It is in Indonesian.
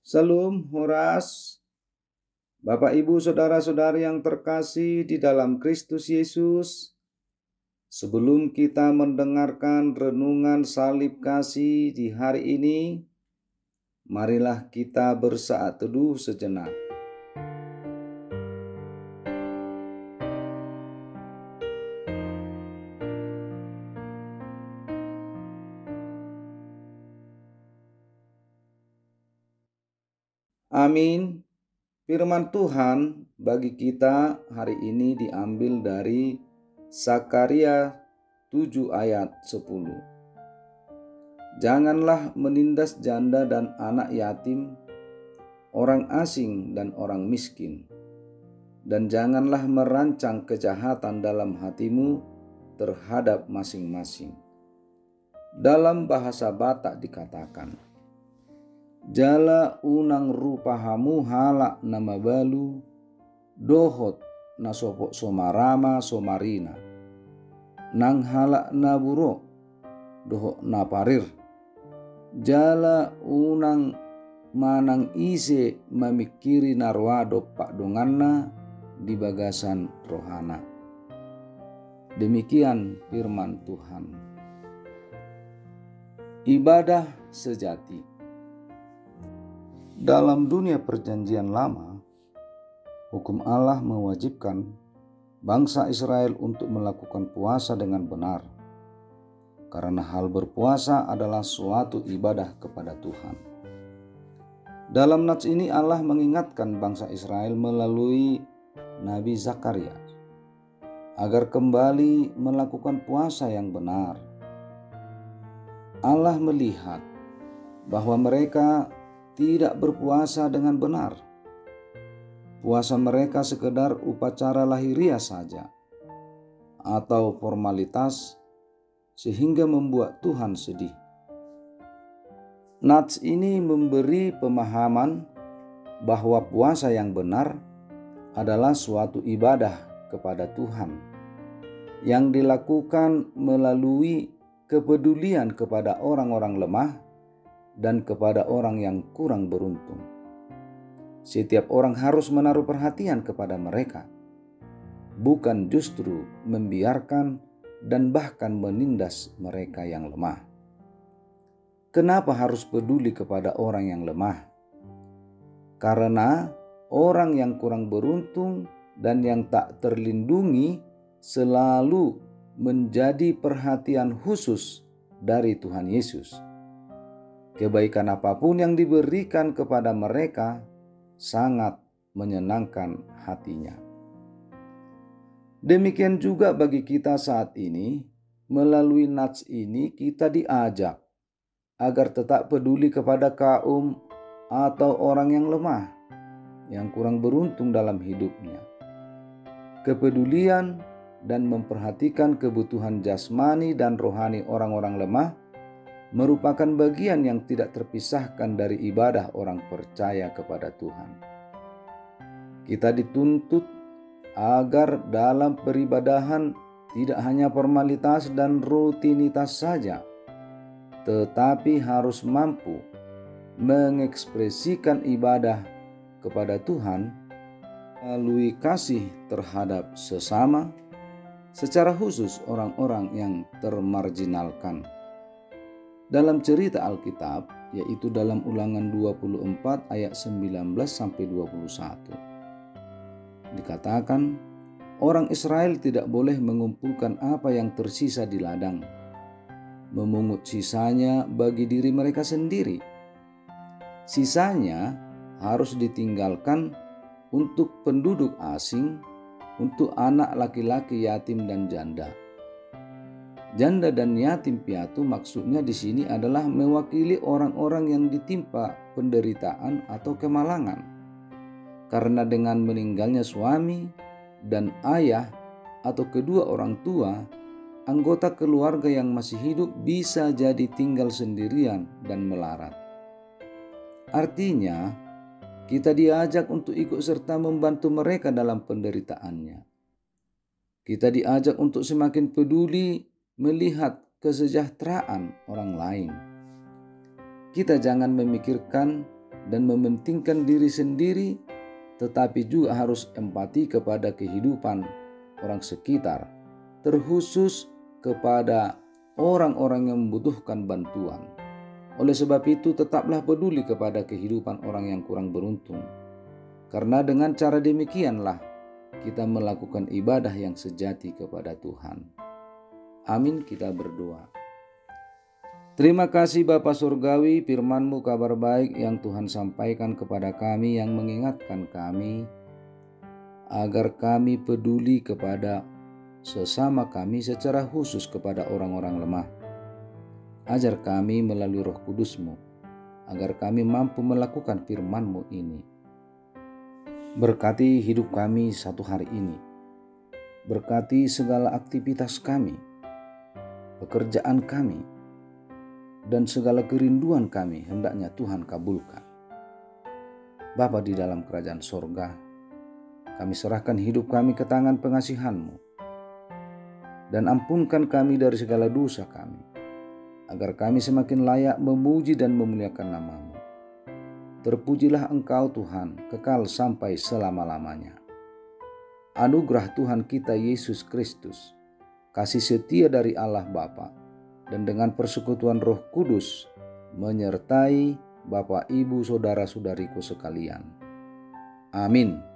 Salam Horas, Bapak Ibu Saudara-saudari yang terkasih di dalam Kristus Yesus. Sebelum kita mendengarkan renungan salib kasih di hari ini, marilah kita bersaat teduh sejenak. Amin. Firman Tuhan bagi kita hari ini diambil dari Zakaria 7 ayat 10. Janganlah menindas janda dan anak yatim, orang asing dan orang miskin, dan janganlah merancang kejahatan dalam hatimu terhadap masing-masing. Dalam bahasa Batak dikatakan, jala unang rupahamu halak nama balu, dohot nasopok somarama somarina, nang halak naburo, dohok naparir, jala unang manang ise memikiri narwado pak donganna di bagasan rohana. Demikian firman Tuhan. Ibadah sejati. Dalam dunia perjanjian lama, hukum Allah mewajibkan bangsa Israel untuk melakukan puasa dengan benar, karena hal berpuasa adalah suatu ibadah kepada Tuhan. Dalam nats ini Allah mengingatkan bangsa Israel melalui Nabi Zakaria agar kembali melakukan puasa yang benar. Allah melihat bahwa mereka tidak berpuasa dengan benar. Puasa mereka sekedar upacara lahiriah saja atau formalitas sehingga membuat Tuhan sedih. Nats ini memberi pemahaman bahwa puasa yang benar adalah suatu ibadah kepada Tuhan yang dilakukan melalui kepedulian kepada orang-orang lemah dan kepada orang yang kurang beruntung. Setiap orang harus menaruh perhatian kepada mereka, bukan justru membiarkan dan bahkan menindas mereka yang lemah. Kenapa harus peduli kepada orang yang lemah? Karena orang yang kurang beruntung dan yang tak terlindungi selalu menjadi perhatian khusus dari Tuhan Yesus. Kebaikan apapun yang diberikan kepada mereka sangat menyenangkan hatinya. Demikian juga bagi kita saat ini, melalui nats ini kita diajak agar tetap peduli kepada kaum atau orang yang lemah, yang kurang beruntung dalam hidupnya. Kepedulian dan memperhatikan kebutuhan jasmani dan rohani orang-orang lemah merupakan bagian yang tidak terpisahkan dari ibadah orang percaya kepada Tuhan. Kita dituntut agar dalam peribadahan tidak hanya formalitas dan rutinitas saja, tetapi harus mampu mengekspresikan ibadah kepada Tuhan melalui kasih terhadap sesama, secara khusus orang-orang yang termarginalkan. Dalam cerita Alkitab, yaitu dalam Ulangan 24 ayat 19-21, dikatakan orang Israel tidak boleh mengumpulkan apa yang tersisa di ladang, memungut sisanya bagi diri mereka sendiri. Sisanya harus ditinggalkan untuk penduduk asing, untuk anak laki-laki yatim dan janda. Janda dan yatim piatu maksudnya di sini adalah mewakili orang-orang yang ditimpa penderitaan atau kemalangan karena dengan meninggalnya suami dan ayah atau kedua orang tua, anggota keluarga yang masih hidup bisa jadi tinggal sendirian dan melarat. Artinya, kita diajak untuk ikut serta membantu mereka dalam penderitaannya. Kita diajak untuk semakin peduli melihat kesejahteraan orang lain. Kita jangan memikirkan dan mementingkan diri sendiri, tetapi juga harus empati kepada kehidupan orang sekitar, terkhusus kepada orang-orang yang membutuhkan bantuan. Oleh sebab itu, tetaplah peduli kepada kehidupan orang yang kurang beruntung. Karena dengan cara demikianlah kita melakukan ibadah yang sejati kepada Tuhan. Amin, kita berdoa. Terima kasih Bapa Surgawi, firman-Mu kabar baik yang Tuhan sampaikan kepada kami yang mengingatkan kami agar kami peduli kepada sesama kami secara khusus kepada orang-orang lemah. Ajar kami melalui Roh Kudus-Mu agar kami mampu melakukan firman-Mu ini. Berkati hidup kami satu hari ini. Berkati segala aktivitas kami, pekerjaan kami, dan segala kerinduan kami hendaknya Tuhan kabulkan. Bapa di dalam kerajaan sorga, kami serahkan hidup kami ke tangan pengasihan-Mu, dan ampunkan kami dari segala dosa kami, agar kami semakin layak memuji dan memuliakan nama-Mu. Terpujilah Engkau Tuhan, kekal sampai selama-lamanya. Anugerah Tuhan kita Yesus Kristus, kasih setia dari Allah Bapa, dan dengan persekutuan Roh Kudus menyertai Bapak, Ibu, Saudara-saudariku sekalian. Amin.